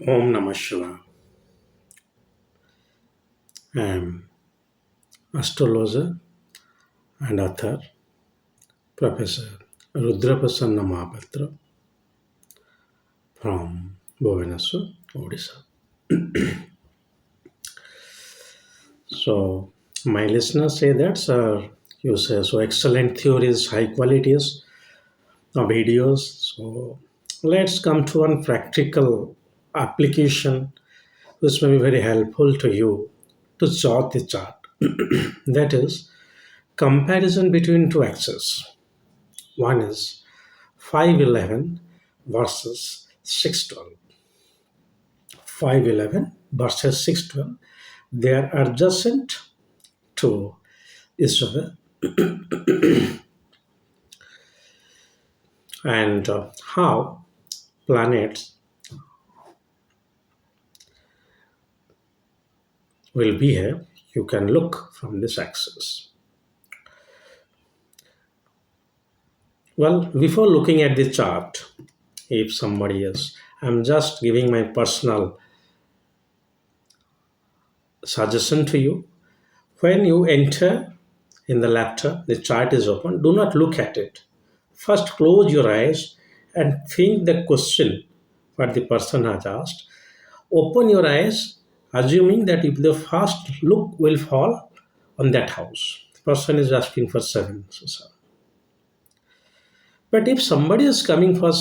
Om Namah Shivaya. I am astrologer and author, Professor Rudraprasanna Mahapatra from Bhubaneswar, Odisha. So, my listeners say that, sir, you say so excellent theories, high qualities of videos. So, let's come to one practical application which may be very helpful to you to chart the chart. That is comparison between two axes. One is 511 versus 612. 511 versus 612. They are adjacent to each other, and how planets will behave, you can look from this axis. Well, before looking at the chart, if somebody is, I'm just giving my personal suggestion to you. When you enter in the laptop, the chart is open, do not look at it. First, close your eyes and think the question what the person has asked. Open your eyes, assuming that if the first look will fall on that house. The person is asking for seven. But if somebody is coming for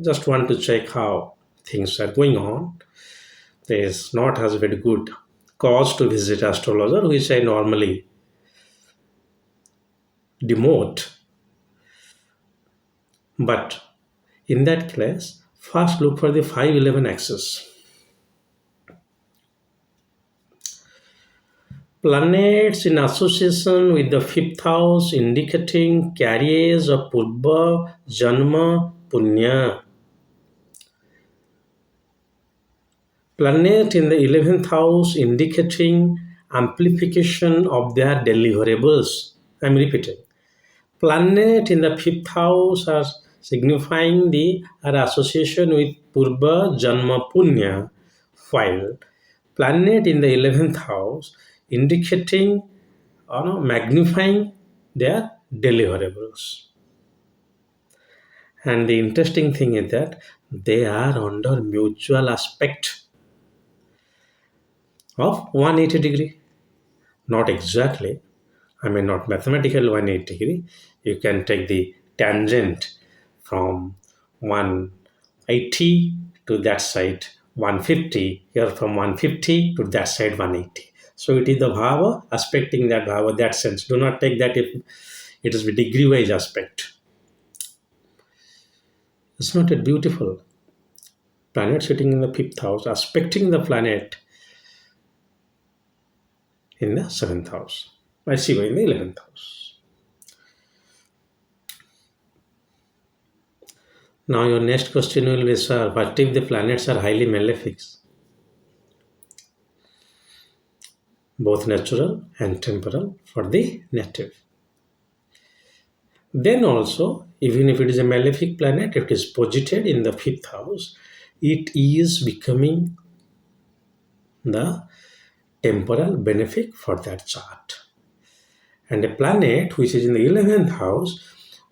just want to check how things are going on, there is not has very good cause to visit astrologer, which I normally demote. But in that case, first look for the 511 axis. Planets in association with the fifth house indicating carriage of Purva, Janma, Punya. Planet in the 11th house indicating amplification of their deliverables. I am repeating. Planet in the fifth house are signifying the association with Purva, Janma, Punya, while planet in the 11th house indicating magnifying their deliverables. And the interesting thing is that they are under mutual aspect of 180 degree. Not exactly, I mean not mathematical 180 degree. You can take the tangent from 180 to that side 150, here from 150 to that side 180. So it is the bhava aspecting that bhava, that sense. Do not take that if it is with degree wise aspect. It's not it beautiful? Planet sitting in the fifth house, aspecting the planet in the seventh house. I see in the 11th house. Now your next question will be, sir, what if the planets are highly malefic? Both natural and temporal for the native. Then also, even if it is a malefic planet, if it is posited in the fifth house, it is becoming the temporal benefic for that chart. And a planet which is in the 11th house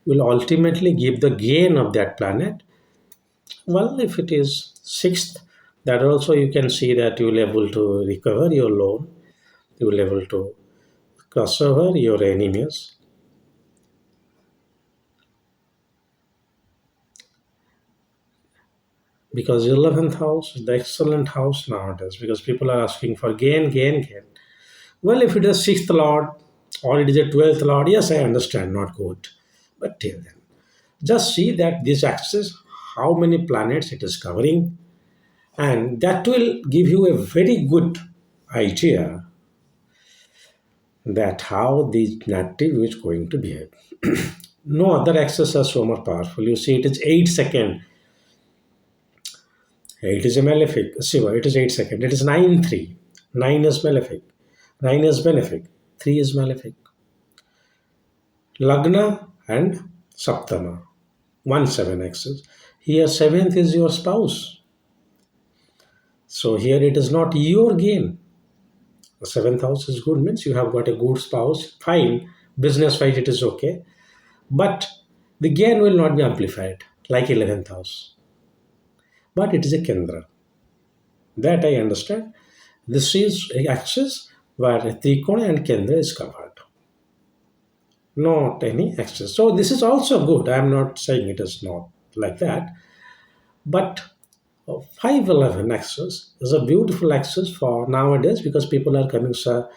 will ultimately give the gain of that planet. Well, if it is 6th, that also you can see that you will able to recover your loan, you will able to cross over your enemies. Because 11th house is the excellent house nowadays, because people are asking for gain, gain, gain. Well, if it is 6th lord or it is a 12th lord, yes, I understand, not good. But till then, just see that this axis, how many planets it is covering, and that will give you a very good idea that how the native is going to behave. No other axis are so much powerful. You see, it is 8 second. 8 is a malefic. Shiva, it is 8 second. It is 9 3. 9 is malefic. 9 is benefic. 3 is malefic. Lagna and Saptama. 1 7 axis. Here, 7th is your spouse. So here it is not your gain. The seventh house is good, means you have got a good spouse, fine. Business wise, it is okay. But the gain will not be amplified like 11th house. But it is a Kendra. That I understand. This is a axis where Trikona and Kendra is covered. Not any axis. So this is also good. I am not saying it is not like that. But 511 axis is a beautiful axis for nowadays because people are coming, sir,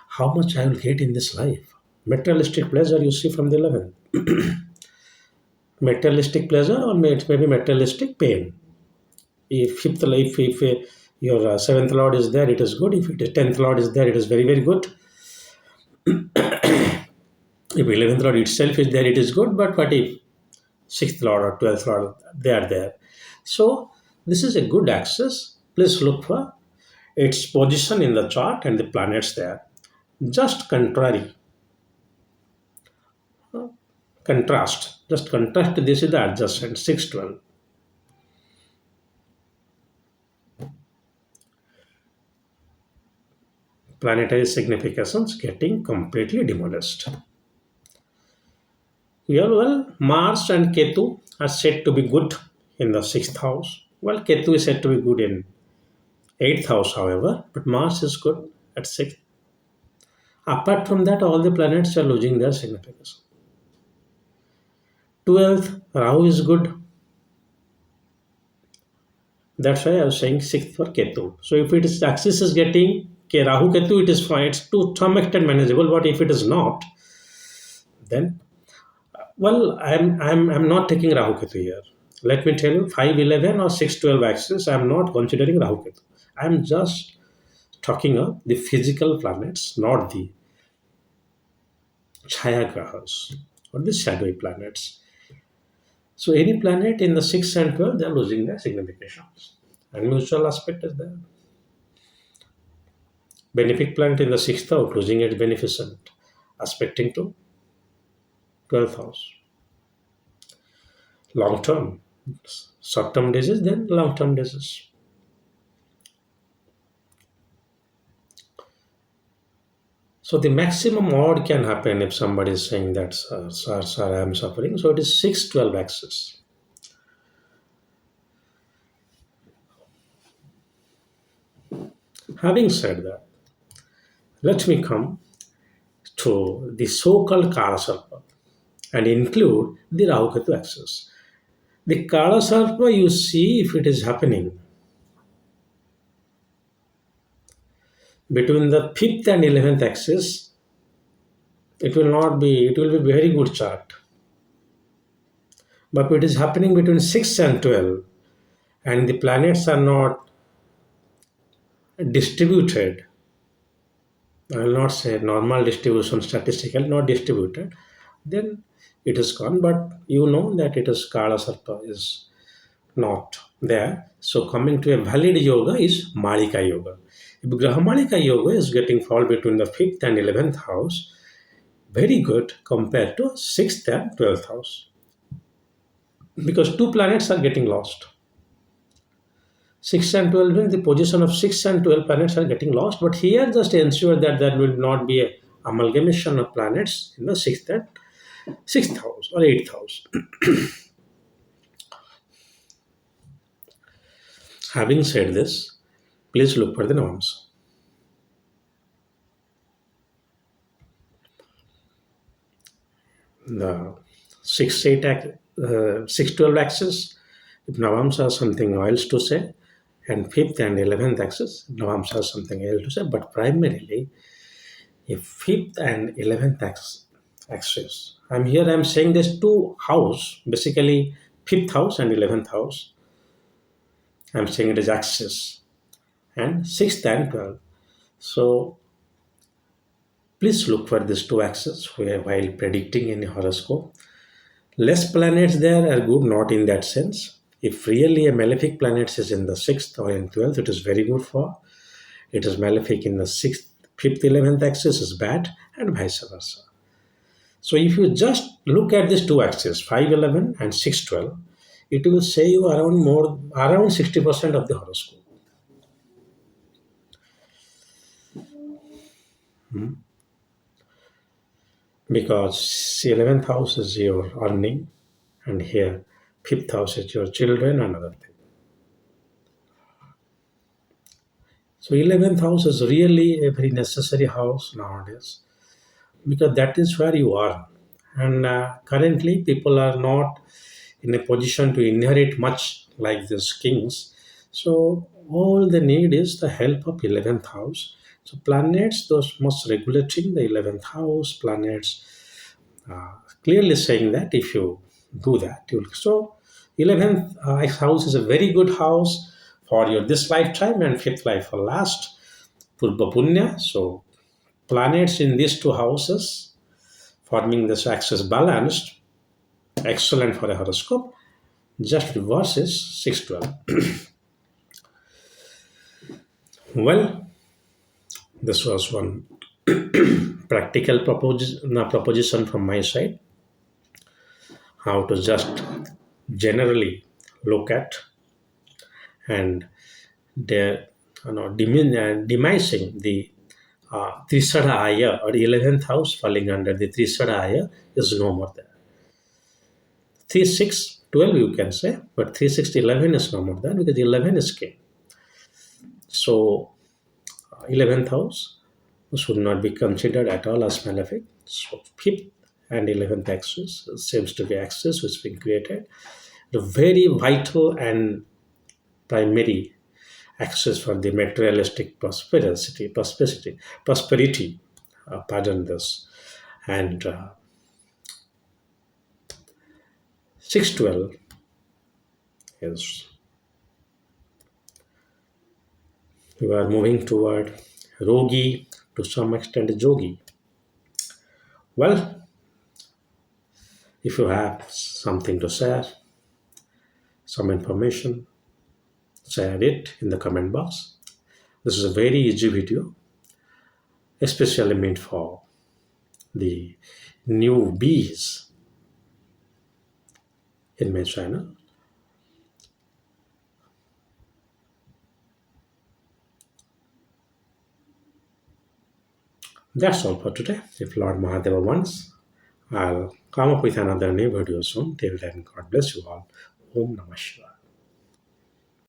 how much I will get in this life? Materialistic pleasure you see from the 11th. Materialistic pleasure or maybe materialistic pain. If fifth life, if your seventh lord is there, it is good. If it is 10th lord is there, it is very, very good. If 11th lord itself is there, it is good. But what if 6th lord or 12th lord, they are there? So this is a good axis. Please look for its position in the chart and the planets there. Just contrary, just contrast this is the adjacent 612. Planetary significations getting completely demolished. Here, well, Mars and Ketu are said to be good in the sixth house. Well, Ketu is said to be good in eighth house, however, but Mars is good at sixth. Apart from that, all the planets are losing their significance. 12th, Rahu is good. That's why I was saying sixth for Ketu. So if it is axis is getting Rahu Ketu, it is fine. It's to some extent manageable. But if it is not, then well, I'm not taking Rahu Ketu here. Let me tell you, 511 or 612 axis, I'm not considering Rahu Ketu. I'm just talking of the physical planets, not the Chaya Grahas or the shadowy planets. So any planet in the 6th and 12th, they are losing their significations. And mutual aspect is there. Benefic planet in the 6th house, losing its beneficent, aspecting to 12th house. Long term, short term disease, then long term disease. So the maximum odd can happen if somebody is saying that, sir, I am suffering. So it is 612 axis. Having said that, let me come to the so-called Kala Sarpa and include the Rahu Ketu axis. The Kala Sarpa, you see if it is happening between the 5th and 11th axis, it will be very good chart. But it is happening between 6 and 12 and the planets are not distributed. I will not say normal distribution, statistical, not distributed, then it is gone. But you know that it is Kala Sarpa is not there. So coming to a valid yoga is Malika Yoga. If Graha Malika Yoga is getting fall between the 5th and 11th house, very good compared to 6th and 12th house. Because two planets are getting lost. 6 and 12 means the position of 6 and 12 planets are getting lost. But here just ensure that there will not be a amalgamation of planets in the 6th house or 8th house. Having said this, please look for the norms. The 612 axis, if Navams are something else to say, and 5th and 11th axis, Navams are something else to say, but primarily, if 5th and 11th axis, I'm saying there's two house, basically 5th house and 11th house. I'm saying it is axis, and 6th and 12th. So please look for these two axes while predicting any horoscope. Less planets there are good, not in that sense. If really a malefic planet is in the 6th or in 12th, it is very good for. It is malefic in the 6th, 5th, 11th axis is bad, and vice versa. So if you just look at these two axes, 511 and 612, it will say you around 60% of the horoscope. because 11th house is your earning, and here fifth house is your children and other thing. So 11th house is really a very necessary house nowadays because that is where you are. And currently, people are not in a position to inherit much like these kings. So all they need is the help of 11th house. So planets, those most regulating the 11th house, planets clearly saying that if you do that, you'll. So 11th house is a very good house for your this lifetime and fifth life for last. Purva Punya. So planets in these two houses forming this axis balanced, excellent for a horoscope. Just reverse is 612. Well, this was one practical proposition from my side, how to just generally look at and the demising the Trisada Aya or 11th house falling under the Trisada Aya is no more there. 3, 6, 12 you can say, but 3, 6, 11 is no more there because 11 is king. So 11th house should not be considered at all as malefic. So 5th and 11th axis seems to be axis which has been created. The very vital and primary axis for the materialistic prosperity, pardon this, and 612 is we are moving toward Rogi, to some extent Jogi. Well, if you have something to share, some information, share it in the comment box. This is a very easy video, especially meant for the newbies in my channel. That's all for today. If Lord Mahadeva wants, I'll come up with another new video soon. Till then, God bless you all. Om Namah Shivaya.